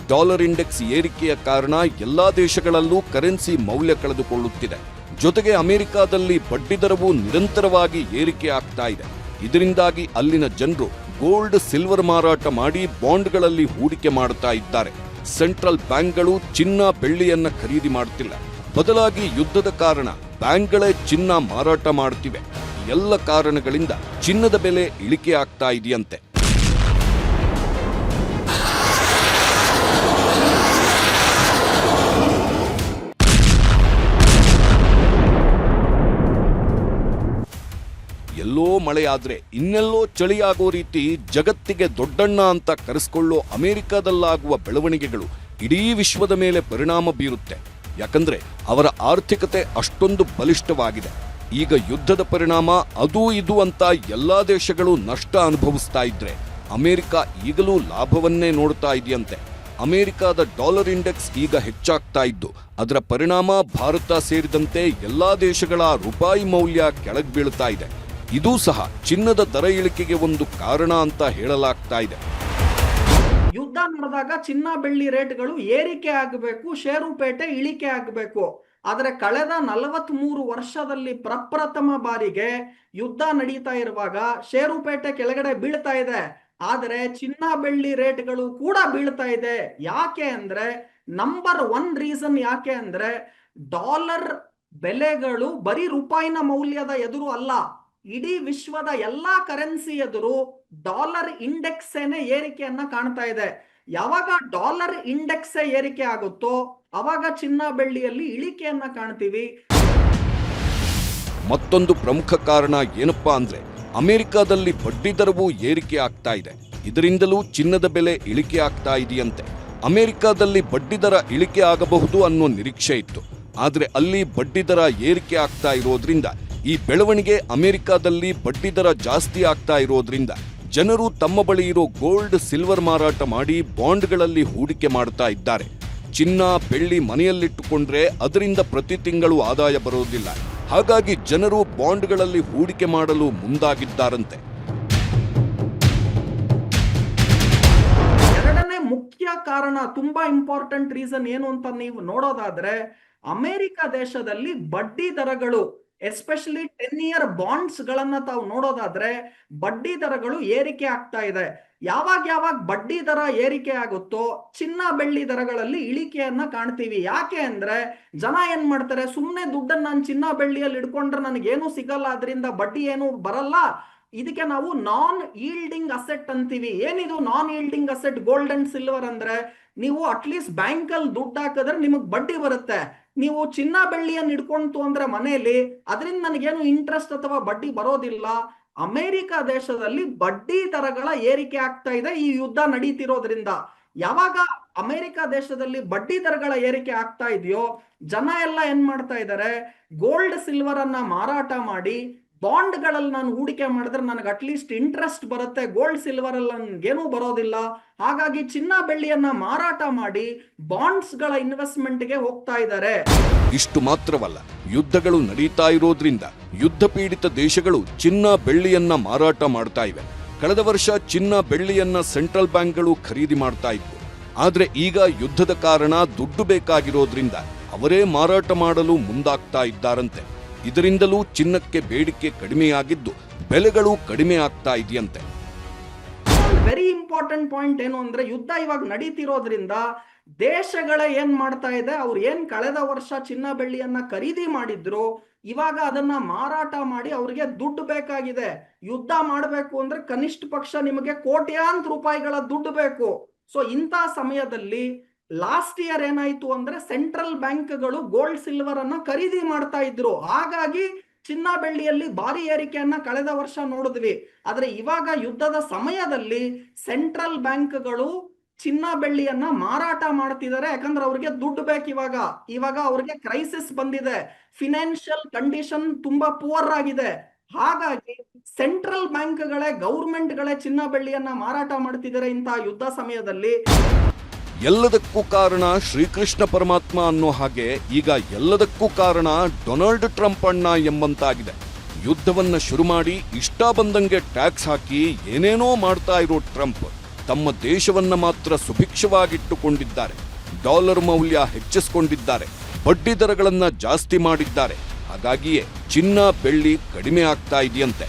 ಡಾಲರ್ ಇಂಡೆಕ್ಸ್ ಏರಿಕೆಯ ಕಾರಣ ಎಲ್ಲಾ ದೇಶಗಳಲ್ಲೂ ಕರೆನ್ಸಿ ಮೌಲ್ಯ ಕಳೆದುಕೊಳ್ಳುತ್ತಿದೆ. ಜೊತೆಗೆ ಅಮೆರಿಕದಲ್ಲಿ ಬಡ್ಡಿ ದರವು ನಿರಂತರವಾಗಿ ಏರಿಕೆ ಆಗ್ತಾ ಇದೆ. ಇದರಿಂದಾಗಿ ಅಲ್ಲಿನ ಜನರು ಗೋಲ್ಡ್ ಸಿಲ್ವರ್ ಮಾರಾಟ ಮಾಡಿ ಬಾಂಡ್ಗಳಲ್ಲಿ ಹೂಡಿಕೆ ಮಾಡುತ್ತಾ ಇದ್ದಾರೆ. ಸೆಂಟ್ರಲ್ ಬ್ಯಾಂಕ್ಗಳು ಚಿನ್ನ ಬೆಳ್ಳಿಯನ್ನ ಖರೀದಿ ಮಾಡುತ್ತಿಲ್ಲ. ಬದಲಾಗಿ ಯುದ್ಧದ ಕಾರಣ ಬ್ಯಾಂಕ್ಗಳೇ ಚಿನ್ನ ಮಾರಾಟ ಮಾಡುತ್ತಿವೆ. ಎಲ್ಲ ಕಾರಣಗಳಿಂದ ಚಿನ್ನದ ಬೆಲೆ ಇಳಿಕೆ ಆಗ್ತಾ ಇದೆಯಂತೆ. ಎಲ್ಲೋ ಮಳೆಯಾದ್ರೆ ಇನ್ನೆಲ್ಲೋ ಚಳಿಯಾಗೋ ರೀತಿ ಜಗತ್ತಿಗೆ ದೊಡ್ಡಣ್ಣ ಅಂತ ಕರೆಸಿಕೊಳ್ಳೋ ಅಮೆರಿಕದಲ್ಲಾಗುವ ಬೆಳವಣಿಗೆಗಳು ಇಡೀ ವಿಶ್ವದ ಮೇಲೆ ಪರಿಣಾಮ ಬೀರುತ್ತೆ. ಯಾಕಂದ್ರೆ ಅವರ ಆರ್ಥಿಕತೆ ಅಷ್ಟೊಂದು ಬಲಿಷ್ಠವಾಗಿದೆ. ಈಗ ಯುದ್ಧದ ಪರಿಣಾಮ ಅದು ಇದು ಅಂತ ಎಲ್ಲಾ ದೇಶಗಳು ನಷ್ಟ ಅನುಭವಿಸ್ತಾ ಇದ್ರೆ ಅಮೆರಿಕ ಈಗಲೂ ಲಾಭವನ್ನೇ ನೋಡ್ತಾ ಇದೆಯಂತೆ. ಅಮೆರಿಕದ ಡಾಲರ್ ಇಂಡೆಕ್ಸ್ ಈಗ ಹೆಚ್ಚಾಗ್ತಾ ಇದ್ದು ಅದರ ಪರಿಣಾಮ ಭಾರತ ಸೇರಿದಂತೆ ಎಲ್ಲಾ ದೇಶಗಳ ರೂಪಾಯಿ ಮೌಲ್ಯ ಕೆಳಗೆ ಬೀಳ್ತಾ ಇದೆ. ಇದೂ ಸಹ ಚಿನ್ನದ ದರ ಇಳಿಕೆಗೆ ಒಂದು ಕಾರಣ ಅಂತ ಹೇಳಲಾಗ್ತಾ ಇದೆ. ಯುದ್ಧ ನಡೆದಾಗ ಚಿನ್ನ ಬೆಳ್ಳಿ ರೇಟ್ಗಳು ಏರಿಕೆ ಆಗಬೇಕು, ಷೇರುಪೇಟೆ ಇಳಿಕೆ ಆಗಬೇಕು. ಆದರೆ ಕಳೆದ 43 ವರ್ಷದಲ್ಲಿ ಪ್ರಪ್ರಥಮ ಬಾರಿಗೆ ಯುದ್ಧ ನಡೀತಾ ಇರುವಾಗ ಷೇರುಪೇಟೆ ಕೆಳಗಡೆ ಬೀಳ್ತಾ ಇದೆ. ಆದರೆ ಚಿನ್ನ ಬೆಳ್ಳಿ ರೇಟ್ಗಳು ಕೂಡ ಬೀಳ್ತಾ ಇದೆ. ಯಾಕೆ ಅಂದ್ರೆ ನಂಬರ್ 1 ರೀಸನ್ ಯಾಕೆ ಅಂದ್ರೆ ಡಾಲರ್ ಬೆಲೆಗಳು ಬರೀ ರೂಪಾಯಿನ ಮೌಲ್ಯದ ಎದುರು ಅಲ್ಲ, ಇಡೀ ವಿಶ್ವದ ಎಲ್ಲಾ ಕರೆನ್ಸಿ ಎದುರು ಡಾಲರ್ ಇಂಡೆಕ್ಸ್ ಏರಿಕೆಯನ್ನ ಕಾಣ್ತಾ ಇದೆ. ಯಾವಾಗ ಡಾಲರ್ ಇಂಡೆಕ್ಸ್ ಏರಿಕೆ ಆಗುತ್ತೋ ಅವಾಗ ಚಿನ್ನ ಬೆಳ್ಳಿಯಲ್ಲಿ ಇಳಿಕೆಯನ್ನ ಕಾಣ್ತೀವಿ. ಮತ್ತೊಂದು ಪ್ರಮುಖ ಕಾರಣ ಏನಪ್ಪಾ ಅಂದ್ರೆ ಅಮೆರಿಕದಲ್ಲಿ ಬಡ್ಡಿ ದರವೂ ಏರಿಕೆ ಆಗ್ತಾ ಇದೆ. ಇದರಿಂದಲೂ ಚಿನ್ನದ ಬೆಲೆ ಇಳಿಕೆ ಆಗ್ತಾ ಇದೆಯಂತೆ. ಅಮೆರಿಕದಲ್ಲಿ ಬಡ್ಡಿ ದರ ಇಳಿಕೆ ಆಗಬಹುದು ಅನ್ನೋ ನಿರೀಕ್ಷೆ ಇತ್ತು. ಆದ್ರೆ ಅಲ್ಲಿ ಬಡ್ಡಿ ದರ ಏರಿಕೆ ಆಗ್ತಾ ಇರೋದ್ರಿಂದ ಈ ಬೆಳವಣಿಗೆ ಅಮೆರಿಕದಲ್ಲಿ ಬಡ್ಡಿ ದರ ಜಾಸ್ತಿ ಆಗ್ತಾ ಇರೋದ್ರಿಂದ ಜನರು ತಮ್ಮ ಬಳಿ ಇರೋ ಗೋಲ್ಡ್ ಸಿಲ್ವರ್ ಮಾರಾಟ ಮಾಡಿ ಬಾಂಡ್ಗಳಲ್ಲಿ ಹೂಡಿಕೆ ಮಾಡ್ತಾ ಇದ್ದಾರೆ. ಚಿನ್ನ ಬೆಳ್ಳಿ ಮನೆಯಲ್ಲಿಟ್ಟುಕೊಂಡ್ರೆ ಅದರಿಂದ ಪ್ರತಿ ತಿಂಗಳು ಆದಾಯ ಬರೋದಿಲ್ಲ. ಹಾಗಾಗಿ ಜನರು ಬಾಂಡ್ಗಳಲ್ಲಿ ಹೂಡಿಕೆ ಮಾಡಲು ಮುಂದಾಗಿದ್ದಾರಂತೆ. ಎರಡನೇ ಮುಖ್ಯ ಕಾರಣ, ತುಂಬಾ ಇಂಪಾರ್ಟೆಂಟ್ ರೀಸನ್ ಏನು ಅಂತ ನೀವು ನೋಡೋದಾದ್ರೆ, ಅಮೆರಿಕ ದೇಶದಲ್ಲಿ ಬಡ್ಡಿ ದರಗಳು, ಎಸ್ಪೆಷಲಿ 10-year ಬಾಂಡ್ಸ್ ಗಳನ್ನ ತಾವು ನೋಡೋದಾದ್ರೆ ಬಡ್ಡಿ ದರಗಳು ಏರಿಕೆ ಆಗ್ತಾ ಇದೆ. ಯಾವಾಗ ಬಡ್ಡಿ ದರ ಏರಿಕೆ ಆಗುತ್ತೋ ಚಿನ್ನ ಬೆಳ್ಳಿ ದರಗಳಲ್ಲಿ ಇಳಿಕೆಯನ್ನ ಕಾಣ್ತೀವಿ. ಯಾಕೆ ಅಂದ್ರೆ ಜನ ಏನ್ ಮಾಡ್ತಾರೆ, ಸುಮ್ನೆ ದುಡ್ಡನ್ನ ನಾನು ಚಿನ್ನ ಬೆಳ್ಳಿಯಲ್ಲಿ ಇಟ್ಕೊಂಡ್ರೆ ನನಗೇನು ಸಿಗಲ್ಲ, ಅದರಿಂದ ಬಡ್ಡಿ ಏನು ಬರಲ್ಲ, ಇದಕ್ಕೆ ನಾವು ನಾನ್ ಈಲ್ಡಿಂಗ್ ಅಸೆಟ್ ಅಂತೀವಿ. ಏನಿದು non yielding asset? Gold and silver ಅಂದ್ರೆ ನೀವು ಅಟ್ಲೀಸ್ಟ್ ಬ್ಯಾಂಕ್ ಅಲ್ಲಿ ದುಡ್ಡು ಹಾಕಿದ್ರೆ ನಿಮಗ್ ಬಡ್ಡಿ ಬರುತ್ತೆ. ನೀವು ಚಿನ್ನ ಬೆಳ್ಳಿಯನ್ನು ಇಟ್ಕೊಂತು ಅಂದ್ರೆ ಮನೆಯಲ್ಲಿ ಅದರಿಂದ ನನಗೇನು ಇಂಟ್ರೆಸ್ಟ್ ಅಥವಾ ಬಡ್ಡಿ ಬರೋದಿಲ್ಲ. ಅಮೆರಿಕ ದೇಶದಲ್ಲಿ ಬಡ್ಡಿ ದರಗಳ ಏರಿಕೆ ಆಗ್ತಾ ಇದೆ ಈ ಯುದ್ಧ ನಡೀತಿರೋದ್ರಿಂದ. ಯಾವಾಗ ಅಮೆರಿಕ ದೇಶದಲ್ಲಿ ಬಡ್ಡಿ ದರಗಳ ಏರಿಕೆ ಆಗ್ತಾ ಇದೆಯೋ ಜನ ಎಲ್ಲ ಏನ್ ಮಾಡ್ತಾ ಇದ್ದಾರೆ, ಗೋಲ್ಡ್ ಸಿಲ್ವರ್ ಅನ್ನ ಮಾರಾಟ ಮಾಡಿ ಬಾಂಡ್ ಗಳಲ್ಲಿ ನಾನು ಹೂಡಿಕೆ ಮಾಡಿದ್ರೆ ನನಗೆ ಅಟ್ಲೀಸ್ಟ್ ಇಂಟ್ರೆಸ್ಟ್ ಬರುತ್ತೆ, ಗೋಲ್ಡ್ ಸಿಲ್ವರ್ ಅಲ್ಲಿ ನನ್ಗೇನೂ ಬರೋದಿಲ್ಲ. ಹಾಗಾಗಿ ಚಿನ್ನ ಬೆಳ್ಳಿಯನ್ನ ಮಾರಾಟ ಮಾಡಿ ಬಾಂಡ್ಸ್ ಗಳ ಇನ್ವೆಸ್ಟ್ಮೆಂಟ್ ಗೆ ಹೋಗ್ತಾ ಇದ್ದಾರೆ. ಇಷ್ಟು ಮಾತ್ರವಲ್ಲ, ಯುದ್ಧಗಳು ನಡೀತಾ ಇರೋದ್ರಿಂದ ಯುದ್ಧ ಪೀಡಿತ ದೇಶಗಳು ಚಿನ್ನ ಬೆಳ್ಳಿಯನ್ನ ಮಾರಾಟ ಮಾಡ್ತಾ ಇವೆ. ಕಳೆದ ವರ್ಷ ಚಿನ್ನ ಬೆಳ್ಳಿಯನ್ನ ಸೆಂಟ್ರಲ್ ಬ್ಯಾಂಕ್ಗಳು ಖರೀದಿ ಮಾಡ್ತಾ ಇದ್ವು. ಆದ್ರೆ ಈಗ ಯುದ್ಧದ ಕಾರಣ ದುಡ್ಡು ಬೇಕಾಗಿರೋದ್ರಿಂದ ಅವರೇ ಮಾರಾಟ ಮಾಡಲು ಮುಂದಾಗ್ತಾ ಇದ್ದಾರಂತೆ. ಇದರಿಂದಲೂ ಚಿನ್ನಕ್ಕೆ ಬೇಡಿಕೆ ಕಡಿಮೆಯಾಗಿದ್ದು ಬೆಲೆಗಳು ಕಡಿಮೆ ಆಗ್ತಾ ಇದೆಯಂತೆ. ವೆರಿ ಇಂಪಾರ್ಟೆಂಟ್ ಪಾಯಿಂಟ್ ಏನು ಅಂದ್ರೆ, ಯುದ್ಧ ಇವಾಗ ನಡೀತಿರೋದ್ರಿಂದ ದೇಶಗಳ ಏನ್ ಮಾಡ್ತಾ ಇದೆ, ಅವ್ರು ಏನ್ ಕಳೆದ ವರ್ಷ ಚಿನ್ನ ಬೆಳ್ಳಿಯನ್ನ ಖರೀದಿ ಮಾಡಿದ್ರು ಇವಾಗ ಅದನ್ನ ಮಾರಾಟ ಮಾಡಿ ಅವ್ರಿಗೆ ದುಡ್ಡು ಬೇಕಾಗಿದೆ. ಯುದ್ಧ ಮಾಡಬೇಕು ಅಂದ್ರೆ ಕನಿಷ್ಠ ಪಕ್ಷ ನಿಮಗೆ ಕೋಟ್ಯಾಂತರ ರೂಪಾಯಿಗಳ ದುಡ್ಡು ಬೇಕು. ಸೊ ಇಂಥ ಸಮಯದಲ್ಲಿ ಲಾಸ್ಟ್ ಇಯರ್ ಏನಾಯ್ತು ಅಂದ್ರೆ ಸೆಂಟ್ರಲ್ ಬ್ಯಾಂಕ್ಗಳು ಗೋಲ್ಡ್ ಸಿಲ್ವರ್ ಅನ್ನ ಖರೀದಿ ಮಾಡ್ತಾ ಇದ್ರು. ಹಾಗಾಗಿ ಚಿನ್ನ ಬೆಳ್ಳಿಯಲ್ಲಿ ಭಾರಿ ಏರಿಕೆಯನ್ನ ಕಳೆದ ವರ್ಷ ನೋಡಿದ್ವಿ. ಆದ್ರೆ ಇವಾಗ ಯುದ್ಧದ ಸಮಯದಲ್ಲಿ ಸೆಂಟ್ರಲ್ ಬ್ಯಾಂಕ್ಗಳು ಚಿನ್ನ ಬೆಳ್ಳಿಯನ್ನ ಮಾರಾಟ ಮಾಡ್ತಿದ್ದಾರೆ. ಯಾಕಂದ್ರೆ ಅವ್ರಿಗೆ ದುಡ್ಡು ಬೇಕು. ಇವಾಗ ಅವ್ರಿಗೆ ಕ್ರೈಸಿಸ್ ಬಂದಿದೆ, ಫಿನಾನ್ಷಿಯಲ್ ಕಂಡೀಷನ್ ತುಂಬಾ ಪುವರ್ ಆಗಿದೆ. ಹಾಗಾಗಿ ಸೆಂಟ್ರಲ್ ಬ್ಯಾಂಕ್ಗಳೇ, ಗೌರ್ಮೆಂಟ್ಗಳೇ ಚಿನ್ನ ಬೆಳ್ಳಿಯನ್ನ ಮಾರಾಟ ಮಾಡ್ತಿದ್ದಾರೆ ಇಂತಹ ಯುದ್ಧ ಸಮಯದಲ್ಲಿ. ಎಲ್ಲದಕ್ಕೂ ಕಾರಣ ಶ್ರೀಕೃಷ್ಣ ಪರಮಾತ್ಮ ಅನ್ನೋ ಹಾಗೆ ಈಗ ಎಲ್ಲದಕ್ಕೂ ಕಾರಣ ಡೊನಾಲ್ಡ್ ಟ್ರಂಪ್ ಅಣ್ಣ ಎಂಬಂತಾಗಿದೆ. ಯುದ್ಧವನ್ನ ಶುರು ಮಾಡಿ ಇಷ್ಟ ಬಂದಂಗೆ ಟ್ಯಾಕ್ಸ್ ಹಾಕಿ ಏನೇನೋ ಮಾಡ್ತಾ ಇರೋ ಟ್ರಂಪ್ ತಮ್ಮ ದೇಶವನ್ನ ಮಾತ್ರ ಸುಭಿಕ್ಷವಾಗಿಟ್ಟುಕೊಂಡಿದ್ದಾರೆ. ಡಾಲರ್ ಮೌಲ್ಯ ಹೆಚ್ಚಿಸಿಕೊಂಡಿದ್ದಾರೆ, ಬಡ್ಡಿ ದರಗಳನ್ನ ಜಾಸ್ತಿ ಮಾಡಿದ್ದಾರೆ. ಹಾಗಾಗಿಯೇ ಚಿನ್ನ ಬೆಳ್ಳಿ ಕಡಿಮೆ ಆಗ್ತಾ ಇದೆಯಂತೆ.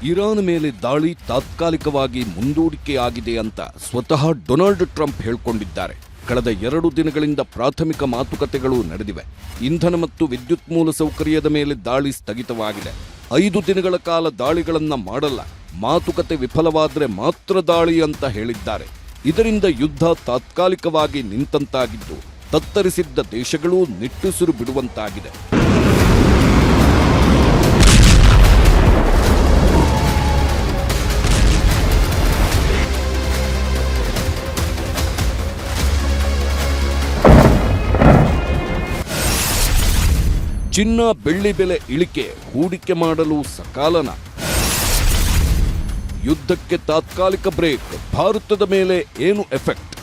ಇರಾನ್ ಮೇಲೆ ದಾಳಿ ತಾತ್ಕಾಲಿಕವಾಗಿ ಮುಂದೂಡಿಕೆಯಾಗಿದೆ ಅಂತ ಸ್ವತಃ ಡೊನಾಲ್ಡ್ ಟ್ರಂಪ್ ಹೇಳಿಕೊಂಡಿದ್ದಾರೆ. ಕಳೆದ 2 ದಿನಗಳಿಂದ ಪ್ರಾಥಮಿಕ ಮಾತುಕತೆಗಳು ನಡೆದಿವೆ. ಇಂಧನ ಮತ್ತು ವಿದ್ಯುತ್ ಮೂಲಸೌಕರ್ಯದ ಮೇಲೆ ದಾಳಿ ಸ್ಥಗಿತವಾಗಿದೆ. 5 ದಿನಗಳ ಕಾಲ ದಾಳಿಗಳನ್ನ ಮಾಡಲ್ಲ, ಮಾತುಕತೆ ವಿಫಲವಾದರೆ ಮಾತ್ರ ದಾಳಿ ಅಂತ ಹೇಳಿದ್ದಾರೆ. ಇದರಿಂದ ಯುದ್ಧ ತಾತ್ಕಾಲಿಕವಾಗಿ ನಿಂತಂತಾಗಿದ್ದು ತತ್ತರಿಸಿದ್ದ ದೇಶಗಳು ನಿಟ್ಟುಸಿರು ಬಿಡುವಂತಾಗಿದೆ. ಚಿನ್ನ ಬೆಳ್ಳಿ ಬೆಲೆ ಇಳಿಕೆ ಹೂಡಿಕೆ ಮಾಡಲು ಸಕಾಲನ? ಯುದ್ಧಕ್ಕೆ ತಾತ್ಕಾಲಿಕ ಬ್ರೇಕ್, ಭಾರತದ ಮೇಲೆ ಏನು ಎಫೆಕ್ಟ್?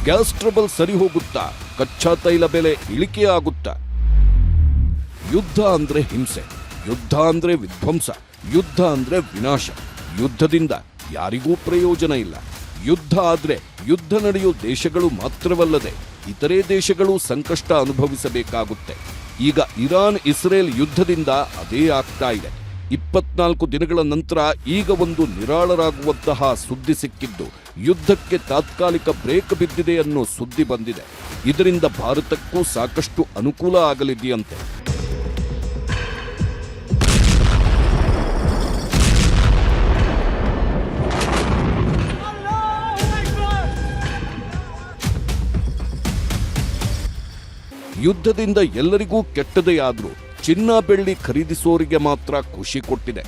ಗ್ಯಾಸ್ ಟ್ರಬಲ್ ಸರಿ ಹೋಗುತ್ತಾ? ಕಚ್ಚಾ ತೈಲ ಬೆಲೆ ಇಳಿಕೆಯಾಗುತ್ತಾ? ಯುದ್ಧ ಅಂದ್ರೆ ಹಿಂಸೆ, ಯುದ್ಧ ಅಂದ್ರೆ ವಿಧ್ವಂಸ, ಯುದ್ಧ ಅಂದ್ರೆ ವಿನಾಶ. ಯುದ್ಧದಿಂದ ಯಾರಿಗೂ ಪ್ರಯೋಜನ ಇಲ್ಲ. ಯುದ್ಧ ಆದ್ರೆ ಯುದ್ಧ ನಡೆಯೋ ದೇಶಗಳು ಮಾತ್ರವಲ್ಲದೆ ಇತರೆ ದೇಶಗಳು ಸಂಕಷ್ಟ ಅನುಭವಿಸಬೇಕಾಗುತ್ತೆ. ಈಗ ಇರಾನ್ ಇಸ್ರೇಲ್ ಯುದ್ಧದಿಂದ ಅದೇ ಆಗ್ತಾ ಇದೆ. 24 ದಿನಗಳ ನಂತರ ಈಗ ಒಂದು ನಿರಾಳರಾಗುವಂತಹ ಸುದ್ದಿ ಸಿಕ್ಕಿದ್ದು ಯುದ್ಧಕ್ಕೆ ತಾತ್ಕಾಲಿಕ ಬ್ರೇಕ್ ಬಿದ್ದಿದೆ ಅನ್ನೋ ಸುದ್ದಿ ಬಂದಿದೆ. ಇದರಿಂದ ಭಾರತಕ್ಕೂ ಸಾಕಷ್ಟು ಅನುಕೂಲ ಆಗಲಿದೆಯಂತೆ. ಯುದ್ಧದಿಂದ ಎಲ್ಲರಿಗೂ ಕೆಟ್ಟದೇ ಆದ್ರೂ ಚಿನ್ನ ಬೆಳ್ಳಿ ಖರೀದಿಸೋರಿಗೆ ಮಾತ್ರ ಖುಷಿ ಕೊಟ್ಟಿದೆ.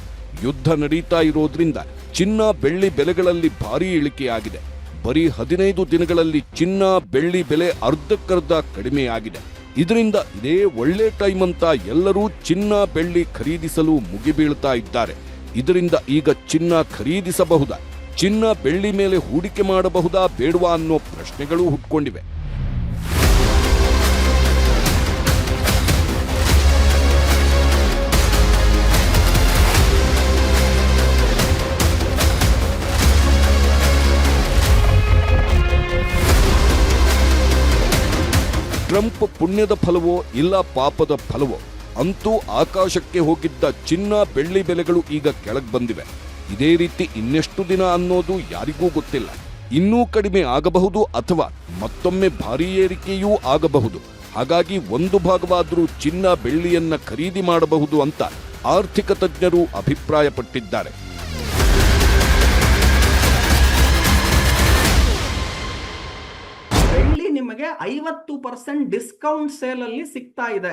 ಯುದ್ಧ ನಡೀತಾ ಇರೋದ್ರಿಂದ ಚಿನ್ನ ಬೆಳ್ಳಿ ಬೆಲೆಗಳಲ್ಲಿ ಭಾರೀ ಇಳಿಕೆಯಾಗಿದೆ. ಬರೀ 15 ದಿನಗಳಲ್ಲಿ ಚಿನ್ನ ಬೆಳ್ಳಿ ಬೆಲೆ ಅರ್ಧಕ್ಕರ್ಧ ಕಡಿಮೆಯಾಗಿದೆ. ಇದರಿಂದ ಇದೇ ಒಳ್ಳೆ ಟೈಮ್ ಅಂತ ಎಲ್ಲರೂ ಚಿನ್ನ ಬೆಳ್ಳಿ ಖರೀದಿಸಲು ಮುಗಿಬೀಳ್ತಾ ಇದ್ದಾರೆ. ಇದರಿಂದ ಈಗ ಚಿನ್ನ ಖರೀದಿಸಬಹುದಾ, ಚಿನ್ನ ಬೆಳ್ಳಿ ಮೇಲೆ ಹೂಡಿಕೆ ಮಾಡಬಹುದಾ ಬೇಡವಾ ಅನ್ನೋ ಪ್ರಶ್ನೆಗಳು ಹುಟ್ಕೊಂಡಿವೆ. ಟ್ರಂಪ್ ಪುಣ್ಯದ ಫಲವೋ ಇಲ್ಲ ಪಾಪದ ಫಲವೋ, ಅಂತೂ ಆಕಾಶಕ್ಕೆ ಹೋಗಿದ್ದ ಚಿನ್ನ ಬೆಳ್ಳಿ ಬೆಲೆಗಳು ಈಗ ಕೆಳಗೆ ಬಂದಿವೆ. ಇದೇ ರೀತಿ ಇನ್ನೆಷ್ಟು ದಿನ ಅನ್ನೋದು ಯಾರಿಗೂ ಗೊತ್ತಿಲ್ಲ. ಇನ್ನೂ ಕಡಿಮೆ ಆಗಬಹುದು ಅಥವಾ ಮತ್ತೊಮ್ಮೆ ಭಾರೀ ಏರಿಕೆಯೂ ಆಗಬಹುದು. ಹಾಗಾಗಿ ಒಂದು ಭಾಗವಾದರೂ ಚಿನ್ನ ಬೆಳ್ಳಿಯನ್ನ ಖರೀದಿ ಮಾಡಬಹುದು ಅಂತ ಆರ್ಥಿಕ ತಜ್ಞರು ಅಭಿಪ್ರಾಯಪಟ್ಟಿದ್ದಾರೆ. ನಿಮಗೆ 50% ಡಿಸ್ಕೌಂಟ್ ಸೇಲ್ ಅಲ್ಲಿ ಸಿಗ್ತಾ ಇದೆ.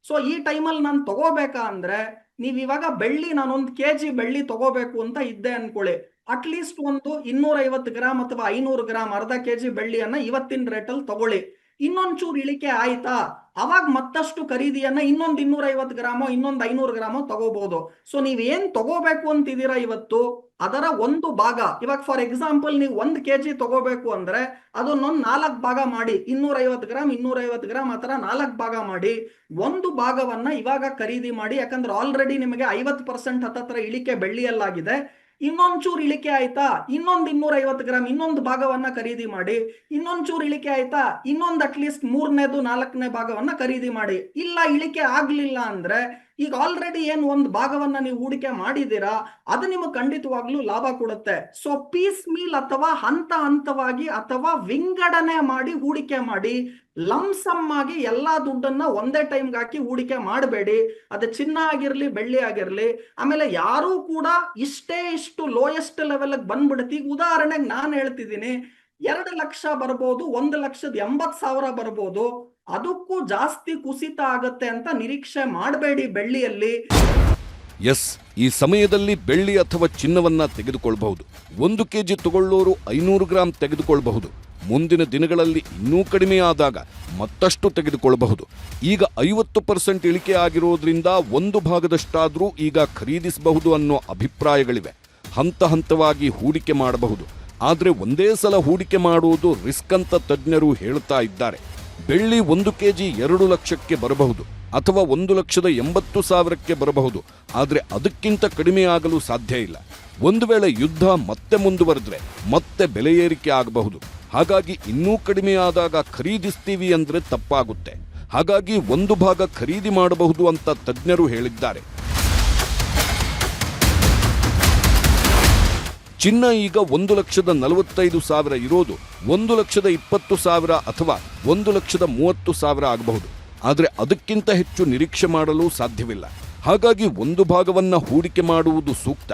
ಸೊ ಈ ಟೈಮಲ್ಲಿ ನಾನು ತಗೋಬೇಕಾ ಅಂದ್ರೆ ನೀವ್ ಇವಾಗ ಬೆಳ್ಳಿ ನಾನೊಂದು ಕೆಜಿ ಬೆಳ್ಳಿ ತಗೋಬೇಕು ಅಂತ ಇದ್ದೆ ಅನ್ಕೊಳ್ಳಿ, ಅಟ್ಲೀಸ್ಟ್ ಒಂದು 250 ಗ್ರಾಮ್ ಅಥವಾ 500 ಗ್ರಾಮ್ ಅರ್ಧ ಕೆಜಿ ಬೆಳ್ಳಿಯನ್ನ ಇವತ್ತಿನ ರೇಟಲ್ಲಿ ತಗೊಳ್ಳಿ. ಇನ್ನೊಂಚೂರು ಇಳಿಕೆ ಆಯ್ತಾ, ಅವಾಗ ಮತ್ತಷ್ಟು ಖರೀದಿಯನ್ನ ಇನ್ನೊಂದು 250 ಗ್ರಾಮೋ ಇನ್ನೊಂದು 500 ಗ್ರಾಮೋ ತಗೋಬಹುದು. ಸೊ ನೀವೇನ್ ತಗೋಬೇಕು ಅಂತಿದ್ದೀರಾ ಇವತ್ತು ಅದರ ಒಂದು ಭಾಗ, ಇವಾಗ ಫಾರ್ ಎಕ್ಸಾಂಪಲ್ ನೀವು 1 ಕೆಜಿ ತಗೋಬೇಕು ಅಂದ್ರೆ ಅದನ್ನೊಂದು 4 ಭಾಗ ಮಾಡಿ, 250 ಗ್ರಾಮ್ 250 ಗ್ರಾಮ್ ಆತರ 4 ಭಾಗ ಮಾಡಿ ಒಂದು ಭಾಗವನ್ನ ಇವಾಗ ಖರೀದಿ ಮಾಡಿ. ಯಾಕಂದ್ರೆ ಆಲ್ರೆಡಿ ನಿಮಗೆ 50% ಹತ್ತತ್ರ ಇಳಿಕೆ ಬೆಳ್ಳಿಯಲ್ಲಾಗಿದೆ. ಇನ್ನೊಂಚೂರು ಇಳಿಕೆ ಆಯ್ತಾ, ಇನ್ನೊಂದು 250 ಗ್ರಾಮ್ ಇನ್ನೊಂದು ಭಾಗವನ್ನ ಖರೀದಿ ಮಾಡಿ. ಇನ್ನೊಂಚೂರು ಇಳಿಕೆ ಆಯ್ತಾ, ಇನ್ನೊಂದು ಅಟ್ಲೀಸ್ಟ್ 3ನೇದು 4ನೇ ಭಾಗವನ್ನ ಖರೀದಿ ಮಾಡಿ. ಇಲ್ಲ ಇಳಿಕೆ ಆಗ್ಲಿಲ್ಲ ಅಂದ್ರೆ ಈಗ ಆಲ್ರೆಡಿ ಏನು ಒಂದು ಭಾಗವನ್ನ ನೀವು ಹೂಡಿಕೆ ಮಾಡಿದೀರಾ ಅದು ನಿಮಗೆ ಖಂಡಿತವಾಗ್ಲೂ ಲಾಭ ಕೊಡುತ್ತೆ. ಸೊ ಪೀಸ್ ಮೀಲ್ ಅಥವಾ ಹಂತ ಹಂತವಾಗಿ ಅಥವಾ ವಿಂಗಡಣೆ ಮಾಡಿ ಹೂಡಿಕೆ ಮಾಡಿ. ಲಂಸಮ್ ಆಗಿ ಎಲ್ಲಾ ದುಡ್ಡನ್ನ ಒಂದೇ ಟೈಮ್ಗೆ ಹಾಕಿ ಹೂಡಿಕೆ ಮಾಡಬೇಡಿ. ಅದು ಚಿನ್ನ ಆಗಿರ್ಲಿ ಬೆಳ್ಳಿ ಆಗಿರ್ಲಿ. ಆಮೇಲೆ ಯಾರೂ ಕೂಡ ಇಷ್ಟು ಲೋಯೆಸ್ಟ್ ಲೆವೆಲ್ ಬಂದ್ಬಿಡುತ್ತೆ. ಈಗ ಉದಾಹರಣೆಗೆ ನಾನು ಹೇಳ್ತಿದ್ದೀನಿ 2 ಲಕ್ಷ ಬರ್ಬೋದು, 1,80,000 ಬರ್ಬೋದು, ಅದಕ್ಕೂ ಜಾಸ್ತಿ ಕುಸಿತ ಆಗತ್ತೆ ಅಂತ ನಿರೀಕ್ಷೆ ಮಾಡಬೇಡಿ ಬೆಳ್ಳಿಯಲ್ಲಿ. ಎಸ್, ಈ ಸಮಯದಲ್ಲಿ ಬೆಳ್ಳಿ ಅಥವಾ ಚಿನ್ನವನ್ನ ತೆಗೆದುಕೊಳ್ಳಬಹುದು. 1 ಕೆಜಿ ತಗೊಳ್ಳೋರು 500 ಗ್ರಾಂ ತೆಗೆದುಕೊಳ್ಳಬಹುದು. ಮುಂದಿನ ದಿನಗಳಲ್ಲಿ ಇನ್ನೂ ಕಡಿಮೆ ಆದಾಗ ಮತ್ತಷ್ಟು ತೆಗೆದುಕೊಳ್ಳಬಹುದು. ಈಗ 50% ಇಳಿಕೆ ಆಗಿರೋದ್ರಿಂದ ಒಂದು ಭಾಗದಷ್ಟಾದರೂ ಈಗ ಖರೀದಿಸಬಹುದು ಅನ್ನೋ ಅಭಿಪ್ರಾಯಗಳಿವೆ. ಹಂತ ಹಂತವಾಗಿ ಹೂಡಿಕೆ ಮಾಡಬಹುದು. ಆದರೆ ಒಂದೇ ಸಲ ಹೂಡಿಕೆ ಮಾಡುವುದು ರಿಸ್ಕ್ ಅಂತ ತಜ್ಞರು ಹೇಳ್ತಾ ಇದ್ದಾರೆ. ಬೆಳ್ಳಿ 1 ಕೆಜಿ 2 ಲಕ್ಷಕ್ಕೆ ಬರಬಹುದು ಅಥವಾ 1,80,000ಕ್ಕೆ ಬರಬಹುದು. ಆದರೆ ಅದಕ್ಕಿಂತ ಕಡಿಮೆ ಆಗಲು ಸಾಧ್ಯ ಇಲ್ಲ. ಒಂದು ವೇಳೆ ಯುದ್ಧ ಮತ್ತೆ ಮುಂದುವರೆದ್ರೆ ಮತ್ತೆ ಬೆಲೆ ಏರಿಕೆ ಆಗಬಹುದು. ಹಾಗಾಗಿ ಇನ್ನೂ ಕಡಿಮೆ ಆದಾಗ ಖರೀದಿಸ್ತೀವಿ ಅಂದ್ರೆ ತಪ್ಪಾಗುತ್ತೆ. ಹಾಗಾಗಿ ಒಂದು ಭಾಗ ಖರೀದಿ ಮಾಡಬಹುದು ಅಂತ ತಜ್ಞರು ಹೇಳಿದ್ದಾರೆ. ಚಿನ್ನ ಈಗ 1,45,000 ಇರೋದು 1,20,000 ಅಥವಾ 1,30,000 ಆಗಬಹುದು. ಆದರೆ ಅದಕ್ಕಿಂತ ಹೆಚ್ಚು ನಿರೀಕ್ಷೆ ಮಾಡಲು ಸಾಧ್ಯವಿಲ್ಲ. ಹಾಗಾಗಿ ಒಂದು ಭಾಗವನ್ನ ಹೂಡಿಕೆ ಮಾಡುವುದು ಸೂಕ್ತ.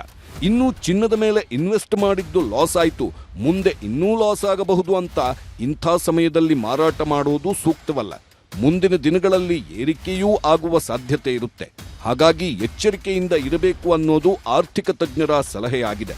ಇನ್ನೂ ಚಿನ್ನದ ಮೇಲೆ ಇನ್ವೆಸ್ಟ್ ಮಾಡಿದ್ದು ಲಾಸ್ ಆಯಿತು, ಮುಂದೆ ಇನ್ನೂ ಲಾಸ್ ಆಗಬಹುದು ಅಂತ ಇಂಥ ಸಮಯದಲ್ಲಿ ಮಾರಾಟ ಮಾಡುವುದು ಸೂಕ್ತವಲ್ಲ. ಮುಂದಿನ ದಿನಗಳಲ್ಲಿ ಏರಿಕೆಯೂ ಆಗುವ ಸಾಧ್ಯತೆ ಇರುತ್ತೆ. ಹಾಗಾಗಿ ಎಚ್ಚರಿಕೆಯಿಂದ ಇರಬೇಕು ಅನ್ನೋದು ಆರ್ಥಿಕ ತಜ್ಞರ ಸಲಹೆಯಾಗಿದೆ.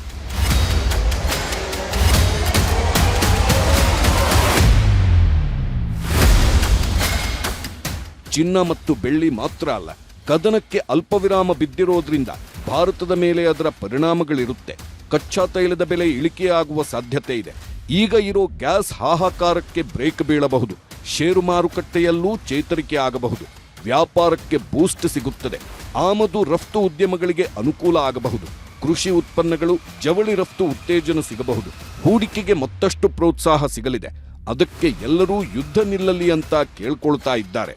ಚಿನ್ನ ಮತ್ತು ಬೆಳ್ಳಿ ಮಾತ್ರ ಅಲ್ಲ, ಕದನಕ್ಕೆ ಅಲ್ಪವಿರಾಮ ಬಿದ್ದಿರೋದ್ರಿಂದ ಭಾರತದ ಮೇಲೆ ಅದರ ಪರಿಣಾಮಗಳಿರುತ್ತೆ. ಕಚ್ಚಾ ತೈಲದ ಬೆಲೆ ಇಳಿಕೆಯಾಗುವ ಸಾಧ್ಯತೆ ಇದೆ. ಈಗ ಇರೋ ಗ್ಯಾಸ್ ಹಾಹಾಕಾರಕ್ಕೆ ಬ್ರೇಕ್ ಬೀಳಬಹುದು. ಷೇರು ಮಾರುಕಟ್ಟೆಯಲ್ಲೂ ಚೇತರಿಕೆ ಆಗಬಹುದು. ವ್ಯಾಪಾರಕ್ಕೆ ಬೂಸ್ಟ್ ಸಿಗುತ್ತದೆ. ಆಮದು ರಫ್ತು ಉದ್ಯಮಗಳಿಗೆ ಅನುಕೂಲ ಆಗಬಹುದು. ಕೃಷಿ ಉತ್ಪನ್ನಗಳು, ಜವಳಿ ರಫ್ತು ಉತ್ತೇಜನ ಸಿಗಬಹುದು. ಹೂಡಿಕೆಗೆ ಮತ್ತಷ್ಟು ಪ್ರೋತ್ಸಾಹ ಸಿಗಲಿದೆ. ಅದಕ್ಕೆ ಎಲ್ಲರೂ ಯುದ್ಧ ನಿಲ್ಲಲಿ ಅಂತ ಕೇಳ್ಕೊಳ್ತಾ ಇದ್ದಾರೆ.